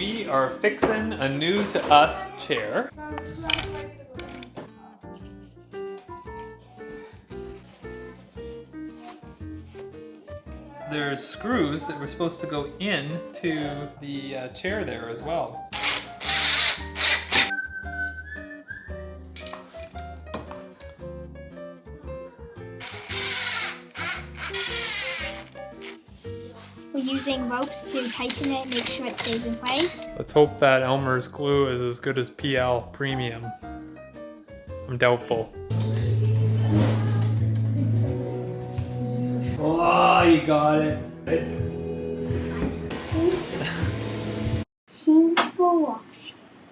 We are fixing a new to us chair. There's screws that were supposed to go into the chair there as well. We're using ropes to tighten it and make sure it stays in place. Let's hope that Elmer's glue is as good as PL Premium. I'm doubtful. Oh, you got it. Scenes for walk.